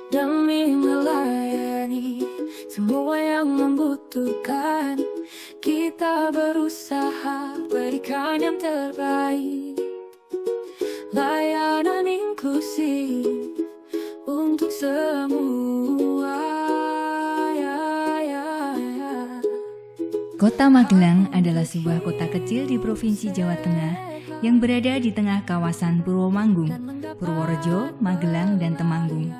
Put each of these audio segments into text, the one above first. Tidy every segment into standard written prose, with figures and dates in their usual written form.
demi melayani semua yang membutuhkan. Kita berusaha berikan yang terbaik, layanan inklusif untuk semua. Kota Magelang adalah sebuah kota kecil di Provinsi Jawa Tengah yang berada di tengah kawasan Purwomanggung, Purworejo, Magelang, dan Temanggung.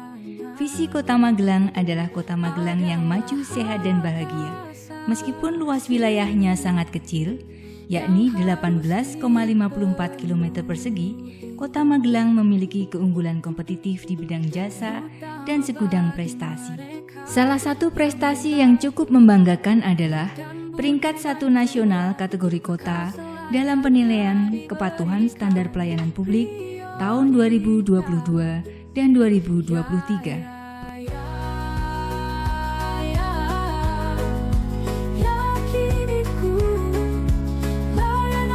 Visi Kota Magelang adalah kota Magelang yang maju, sehat, dan bahagia. Meskipun luas wilayahnya sangat kecil, yakni 18,54 km persegi, Kota Magelang memiliki keunggulan kompetitif di bidang jasa dan segudang prestasi. Salah satu prestasi yang cukup membanggakan adalah peringkat 1 nasional kategori kota dalam penilaian kepatuhan standar pelayanan publik tahun 2022 dan 2023.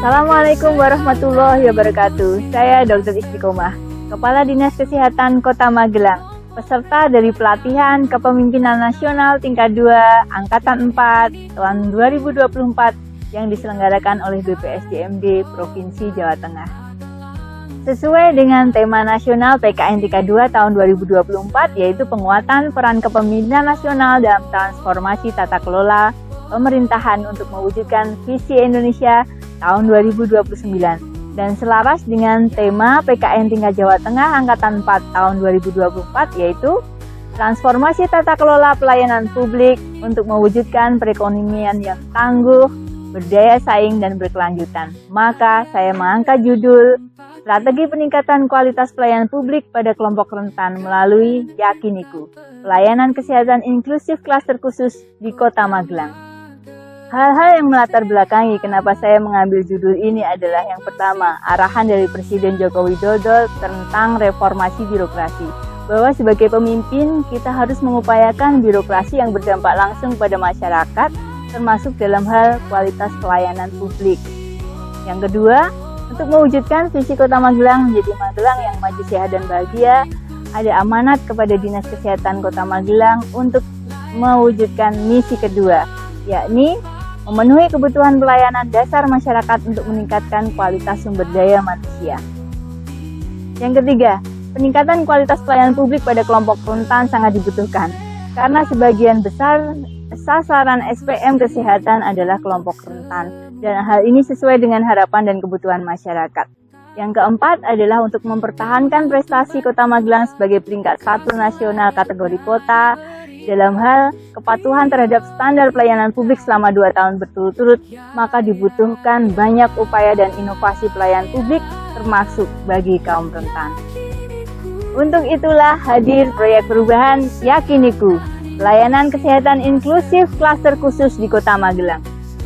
Assalamualaikum warahmatullahi wabarakatuh. Saya Dr. Istiqomah, Kepala Dinas Kesehatan Kota Magelang, peserta dari pelatihan Kepemimpinan Nasional tingkat 2 Angkatan 4 tahun 2024 yang diselenggarakan oleh BPSDMD Provinsi Jawa Tengah. Sesuai dengan tema nasional PKN tingkat 2 tahun 2024, yaitu penguatan peran kepemimpinan nasional dalam transformasi tata kelola pemerintahan untuk mewujudkan visi Indonesia tahun 2029, dan selaras dengan tema PKN tingkat Jawa Tengah Angkatan 4 tahun 2024, yaitu transformasi tata kelola pelayanan publik untuk mewujudkan perekonomian yang tangguh, berdaya saing, dan berkelanjutan. Maka saya mengangkat judul Strategi Peningkatan Kualitas Pelayanan Publik pada Kelompok Rentan melalui Yakiniku, Pelayanan Kesehatan Inklusif Klaster Khusus di Kota Magelang. Hal-hal yang melatar belakangi kenapa saya mengambil judul ini adalah yang pertama, arahan dari Presiden Joko Widodo tentang reformasi birokrasi. Bahwa sebagai pemimpin, kita harus mengupayakan birokrasi yang berdampak langsung pada masyarakat, termasuk dalam hal kualitas pelayanan publik. Yang kedua, untuk mewujudkan visi Kota Magelang menjadi Magelang yang maju, sehat, dan bahagia, ada amanat kepada Dinas Kesehatan Kota Magelang untuk mewujudkan misi kedua, yakni memenuhi kebutuhan pelayanan dasar masyarakat untuk meningkatkan kualitas sumber daya manusia. Yang ketiga, peningkatan kualitas pelayanan publik pada kelompok rentan sangat dibutuhkan, karena sebagian besar sasaran SPM kesehatan adalah kelompok rentan, dan hal ini sesuai dengan harapan dan kebutuhan masyarakat. Yang keempat adalah untuk mempertahankan prestasi Kota Magelang sebagai peringkat 1 nasional kategori kota dalam hal kepatuhan terhadap standar pelayanan publik selama 2 tahun berturut-turut, maka dibutuhkan banyak upaya dan inovasi pelayanan publik termasuk bagi kaum rentan. Untuk itulah hadir proyek perubahan Yakiniku, Pelayanan Kesehatan Inklusif Klaster Khusus di Kota Magelang.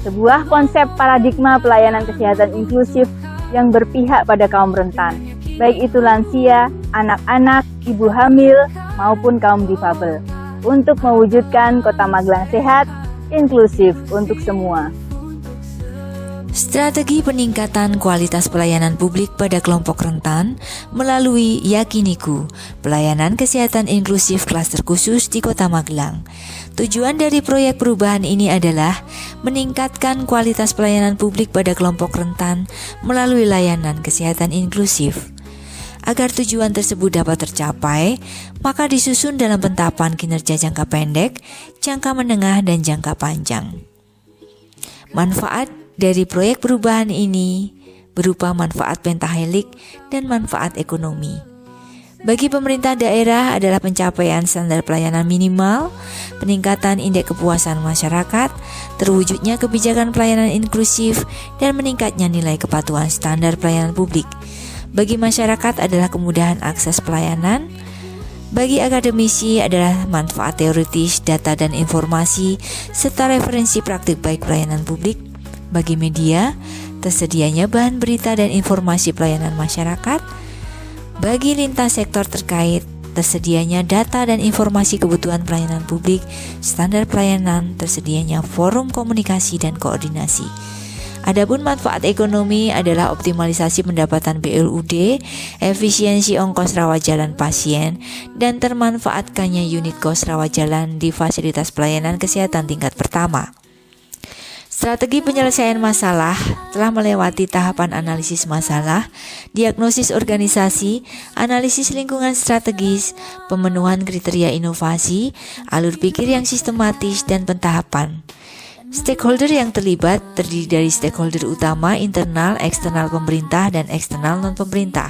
Sebuah konsep paradigma pelayanan kesehatan inklusif yang berpihak pada kaum rentan, baik itu lansia, anak-anak, ibu hamil, maupun kaum difabel, untuk mewujudkan Kota Magelang sehat, inklusif untuk semua. Strategi peningkatan kualitas pelayanan publik pada kelompok rentan melalui Yakiniku, Pelayanan Kesehatan Inklusif Klaster Khusus di Kota Magelang. Tujuan dari proyek perubahan ini adalah meningkatkan kualitas pelayanan publik pada kelompok rentan melalui layanan kesehatan inklusif. Agar tujuan tersebut dapat tercapai, maka disusun dalam pentahapan kinerja jangka pendek, jangka menengah, dan jangka panjang. Manfaat dari proyek perubahan ini berupa manfaat pentahelik dan manfaat ekonomi. Bagi pemerintah daerah adalah pencapaian standar pelayanan minimal, peningkatan indeks kepuasan masyarakat, terwujudnya kebijakan pelayanan inklusif, dan meningkatnya nilai kepatuhan standar pelayanan publik. Bagi masyarakat adalah kemudahan akses pelayanan. Bagi akademisi adalah manfaat teoritis, data dan informasi, serta referensi praktik baik pelayanan publik. Bagi media, tersedianya bahan berita dan informasi pelayanan masyarakat. Bagi lintas sektor terkait, tersedianya data dan informasi kebutuhan pelayanan publik, standar pelayanan, tersedianya forum komunikasi dan koordinasi. Adapun manfaat ekonomi adalah optimalisasi pendapatan BLUD, efisiensi ongkos rawat jalan pasien, dan termanfaatkannya unit kos rawat jalan di fasilitas pelayanan kesehatan tingkat pertama. Strategi penyelesaian masalah telah melewati tahapan analisis masalah, diagnosis organisasi, analisis lingkungan strategis, pemenuhan kriteria inovasi, alur pikir yang sistematis, dan pentahapan. Stakeholder yang terlibat terdiri dari stakeholder utama, internal, eksternal pemerintah, dan eksternal non-pemerintah.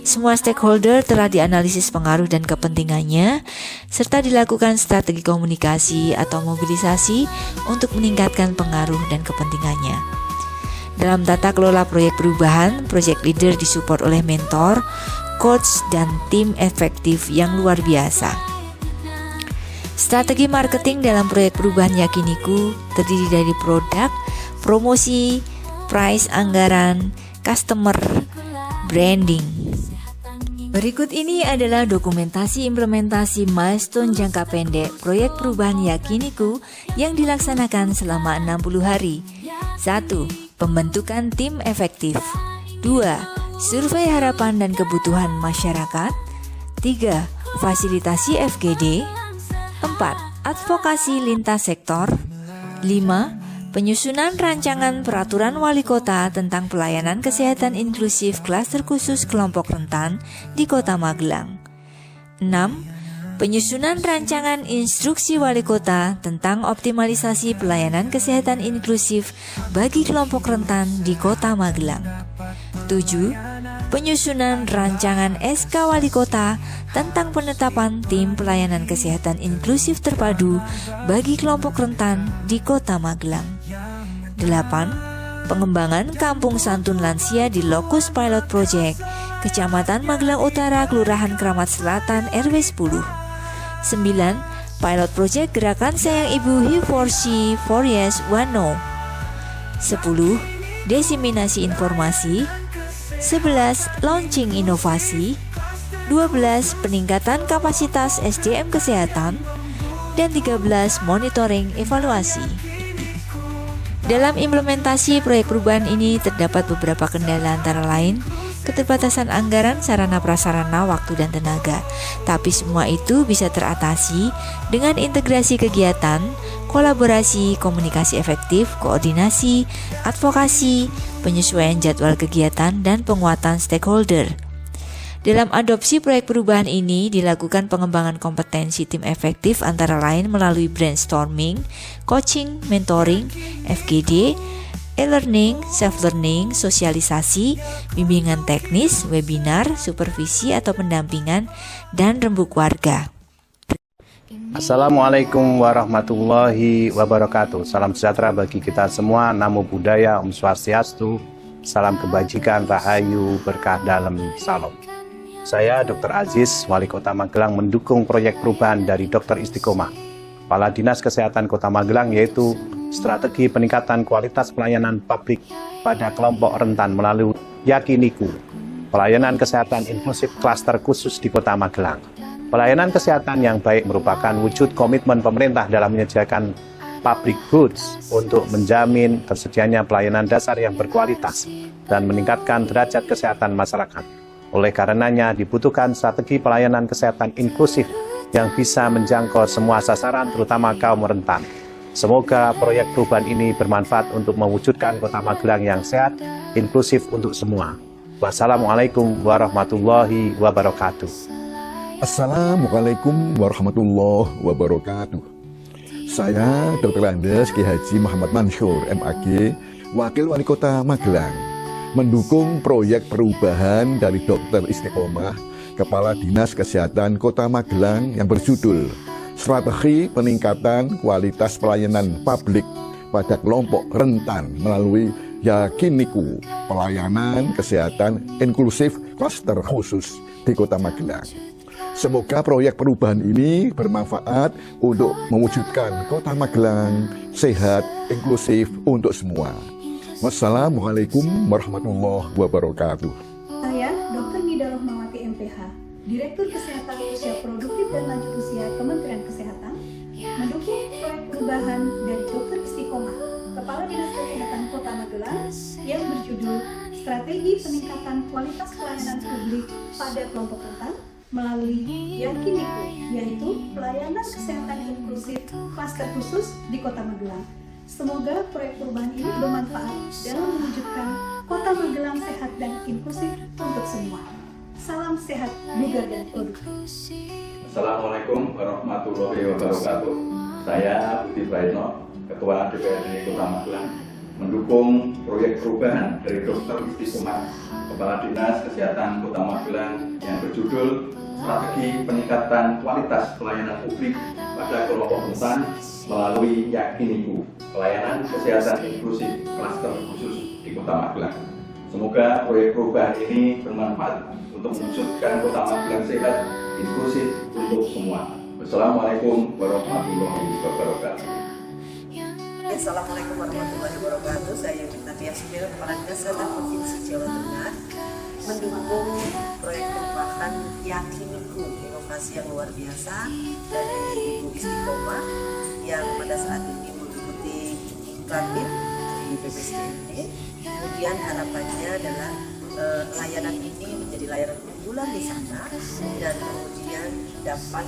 Semua stakeholder telah dianalisis pengaruh dan kepentingannya, serta dilakukan strategi komunikasi atau mobilisasi untuk meningkatkan pengaruh dan kepentingannya. Dalam tata kelola proyek perubahan, project leader disupport oleh mentor, coach, dan tim efektif yang luar biasa. Strategi marketing dalam proyek perubahan Yakiniku terdiri dari produk, promosi, price, anggaran, customer, branding. Berikut ini adalah dokumentasi implementasi milestone jangka pendek proyek perubahan Yakiniku yang dilaksanakan selama 60 hari. 1. Pembentukan tim efektif. 2. Survei harapan dan kebutuhan masyarakat. 3. Fasilitasi FGD. 4. Advokasi lintas sektor. 5. Penyusunan rancangan peraturan wali kota tentang pelayanan kesehatan inklusif klaster khusus kelompok rentan di Kota Magelang. 6. Penyusunan rancangan instruksi wali kota tentang optimalisasi pelayanan kesehatan inklusif bagi kelompok rentan di Kota Magelang. 7. Penyusunan rancangan SK Wali Kota tentang penetapan tim pelayanan kesehatan inklusif terpadu bagi kelompok rentan di Kota Magelang. 8. Pengembangan Kampung Santun Lansia di Lokus Pilot Project, Kecamatan Magelang Utara, Kelurahan Kramat Selatan, RW 10. 9. Pilot Project Gerakan Sayang Ibu He4C 4Yes 1 No. 10. Diseminasi informasi. 11. Launching inovasi. 12. Peningkatan kapasitas SDM kesehatan. Dan 13. Monitoring evaluasi. Dalam implementasi proyek perubahan ini terdapat beberapa kendala antara lain keterbatasan anggaran, sarana prasarana, waktu, dan tenaga. Tapi semua itu bisa teratasi dengan integrasi kegiatan, kolaborasi, komunikasi efektif, koordinasi, advokasi, penyesuaian jadwal kegiatan, dan penguatan stakeholder. Dalam adopsi proyek perubahan ini dilakukan pengembangan kompetensi tim efektif antara lain melalui brainstorming, coaching, mentoring, FGD, e-learning, self-learning, sosialisasi, bimbingan teknis, webinar, supervisi atau pendampingan, dan rembuk warga. Assalamualaikum warahmatullahi wabarakatuh. Salam sejahtera bagi kita semua. Namo Buddhaya, Om Swastiastu. Salam kebajikan, rahayu, berkah dalam salam. Saya Dr. Aziz, Wali Kota Magelang, mendukung proyek perubahan dari Dr. Istiqomah, Kepala Dinas Kesehatan Kota Magelang, yaitu strategi peningkatan kualitas pelayanan publik pada kelompok rentan melalui Yakiniku, pelayanan kesehatan inklusif klaster khusus di Kota Magelang. Pelayanan kesehatan yang baik merupakan wujud komitmen pemerintah dalam menyediakan public goods untuk menjamin tersedianya pelayanan dasar yang berkualitas dan meningkatkan derajat kesehatan masyarakat. Oleh karenanya dibutuhkan strategi pelayanan kesehatan inklusif yang bisa menjangkau semua sasaran terutama kaum rentan. Semoga proyek perubahan ini bermanfaat untuk mewujudkan Kota Magelang yang sehat, inklusif untuk semua. Wassalamualaikum warahmatullahi wabarakatuh. Assalamualaikum warahmatullahi wabarakatuh. Saya Dr. Andes Ki Haji Muhammad Mansur, MAG, Wakil Wali Kota Magelang, mendukung proyek perubahan dari Dr. Istiqomah, Kepala Dinas Kesehatan Kota Magelang yang berjudul Strategi Peningkatan Kualitas Pelayanan Publik pada Kelompok Rentan melalui Yakiniku, Pelayanan Kesehatan Inklusif Klaster Khusus di Kota Magelang. Semoga proyek perubahan ini bermanfaat untuk mewujudkan Kota Magelang sehat, inklusif untuk semua. Wassalamualaikum warahmatullahi wabarakatuh. Saya Dr. Nida Rohmawati MPH, Direktur Kesehatan Usia Produktif dan Lanjut Usia Kementerian Kesehatan, mendukung proyek perubahan dari Dr. Istiqomah, Kepala Dinas Kesehatan Kota Magelang strategi peningkatan kualitas pelayanan publik pada kelompok rentan melalui Yakiniku, yaitu pelayanan kesehatan inklusif klaster khusus di Kota Magelang. Semoga proyek perubahan ini bermanfaat dalam mewujudkan Kota Magelang sehat dan inklusif untuk semua. Salam sehat, bugar dan produktif. Assalamualaikum warahmatullahi wabarakatuh. Saya Budi Praetno, Ketua DPRD Kota Magelang, mendukung proyek perubahan dari Dr. Istiqomah, Kepala Dinas Kesehatan Kota Magelang yang berjudul Strategi Peningkatan Kualitas Pelayanan Publik pada Kelompok Rentan melalui Yakiniku, pelayanan kesehatan inklusif klaster khusus di Kota Magelang. Semoga proyek perubahan ini bermanfaat untuk mewujudkan Kota Magelang sehat, inklusif untuk semua. Wassalamualaikum warahmatullahi wabarakatuh. Assalamualaikum warahmatullahi wabarakatuh. Saya Nadia Sumil, Kepala Dinas Kesehatan Provinsi Jawa Tengah, mendukung proyek perubahan Yakiniku, inovasi yang luar biasa dari Ibu Istiqomah yang pada saat ini mengikuti iklannya di BPSDMD. Kemudian harapannya adalah layanan ini menjadi layanan unggulan di sana dan kemudian dapat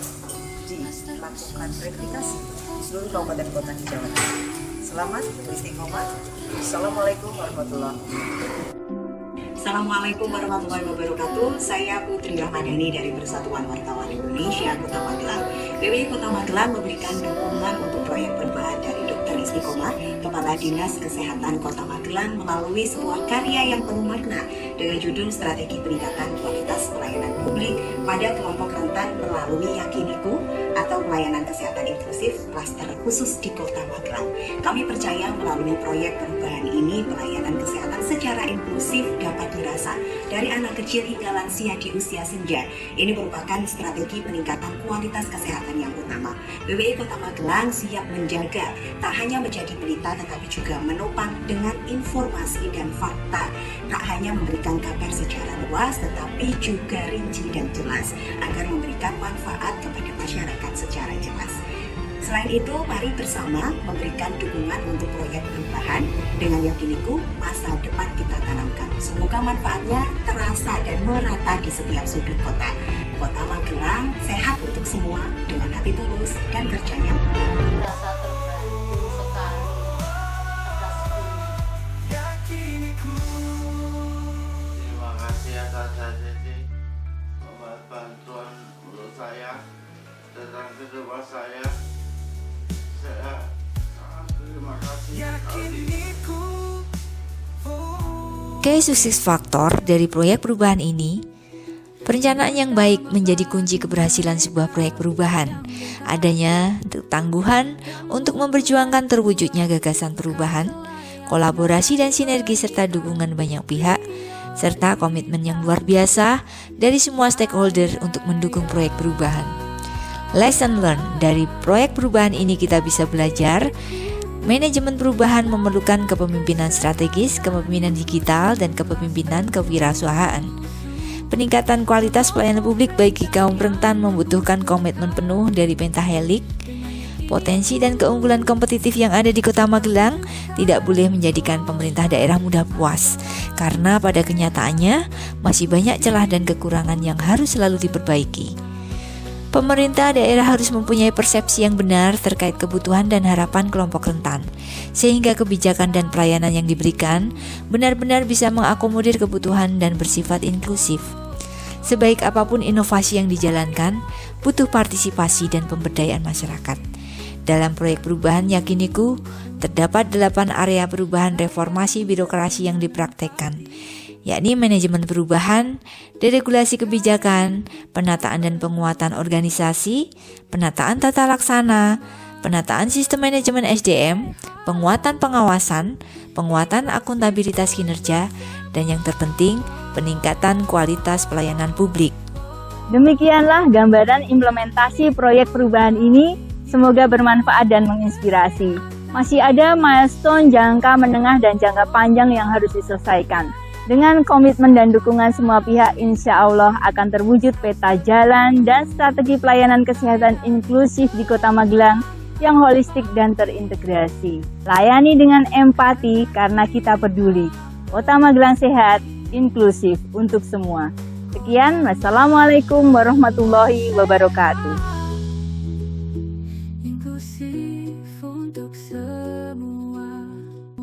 dilakukan replikasi di seluruh kabupaten kota di Jawa Tengah. Selamat Istiqomah. Assalamualaikum warahmatullahi wabarakatuh. Assalamualaikum warahmatullahi wabarakatuh. Saya Putri Rahmadani dari Persatuan Wartawan Indonesia Kota Magelang. PWI Kota Magelang memberikan dukungan untuk proyek perubahan dari Dr. Istiqomah, Kepala Dinas Kesehatan Kota Magelang, melalui sebuah karya yang penuh makna dengan judul Strategi Peningkatan Kualitas Pelayanan Publik pada Kelompok Rentan melalui Yakiniku atau pelayanan kesehatan inklusif klaster khusus di Kota Magelang. Kami percaya melalui proyek perubahan ini pelayanan kesehatan secara inklusif dapat dirasa dari anak kecil hingga lansia di usia senja. Ini merupakan strategi peningkatan kualitas kesehatan yang utama. PWI Kota Magelang siap menjaga tak hanya menjadi berita tetapi juga menopang dengan informasi dan fakta. Tak hanya memberikan kabar secara luas tetapi juga rinci dan jelas agar memberikan manfaat kepada masyarakat secara jelas. Selain itu, mari bersama memberikan dukungan untuk proyek perubahan dengan Yakiniku, masa depan kita tanamkan. Semoga manfaatnya terasa dan merata di setiap sudut kota. Kota Magelang sehat untuk semua dengan hati tulus dan kerjanya. Rasa terbantu sekali atas Yakiniku. Terima kasih atas hasilnya, bantuan menurut saya tentang kedua saya terima kasih. Key sukses faktor dari proyek perubahan ini, perencanaan yang baik menjadi kunci keberhasilan sebuah proyek perubahan. Adanya ketangguhan untuk memperjuangkan terwujudnya gagasan perubahan, kolaborasi dan sinergi serta dukungan banyak pihak, serta komitmen yang luar biasa dari semua stakeholder untuk mendukung proyek perubahan. Lesson learned dari proyek perubahan ini kita bisa belajar, manajemen perubahan memerlukan kepemimpinan strategis, kepemimpinan digital, dan kepemimpinan kewirausahaan. Peningkatan kualitas pelayanan publik bagi kaum rentan membutuhkan komitmen penuh dari pentahelix. Potensi dan keunggulan kompetitif yang ada di Kota Magelang tidak boleh menjadikan pemerintah daerah mudah puas, karena pada kenyataannya masih banyak celah dan kekurangan yang harus selalu diperbaiki. Pemerintah daerah harus mempunyai persepsi yang benar terkait kebutuhan dan harapan kelompok rentan, sehingga kebijakan dan pelayanan yang diberikan benar-benar bisa mengakomodir kebutuhan dan bersifat inklusif. Sebaik apapun inovasi yang dijalankan, butuh partisipasi dan pemberdayaan masyarakat. Dalam proyek perubahan Yakiniku, terdapat 8 area perubahan reformasi birokrasi yang dipraktekkan, yakni manajemen perubahan, deregulasi kebijakan, penataan dan penguatan organisasi, penataan tata laksana, penataan sistem manajemen SDM, penguatan pengawasan, penguatan akuntabilitas kinerja, dan yang terpenting, peningkatan kualitas pelayanan publik. Demikianlah gambaran implementasi proyek perubahan ini, semoga bermanfaat dan menginspirasi. Masih ada milestone jangka menengah dan jangka panjang yang harus diselesaikan. Dengan komitmen dan dukungan semua pihak, insya Allah akan terwujud peta jalan dan strategi pelayanan kesehatan inklusif di Kota Magelang yang holistik dan terintegrasi. Layani dengan empati karena kita peduli. Kota Magelang sehat, inklusif untuk semua. Sekian, wassalamualaikum warahmatullahi wabarakatuh. Inklusif untuk semua.